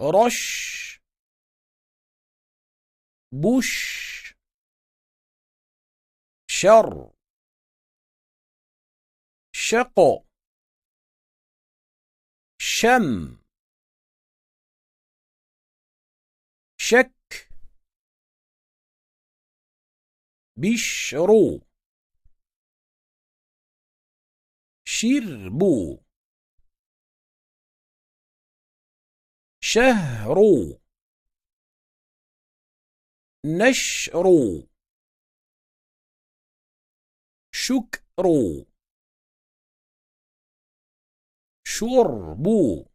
رش بش شر شق شم شك بشرو شربو شهرو نشرو شكرو شربو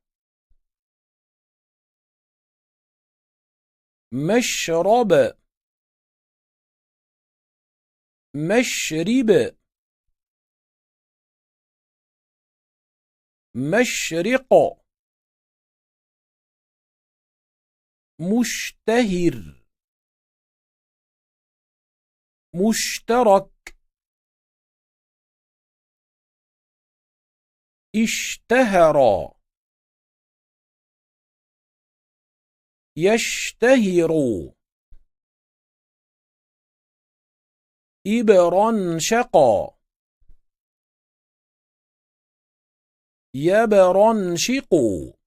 مشرب مشرب مشرق مشتهر مشترك اشتهر يشتهر إبرا شقا يبرا شقوا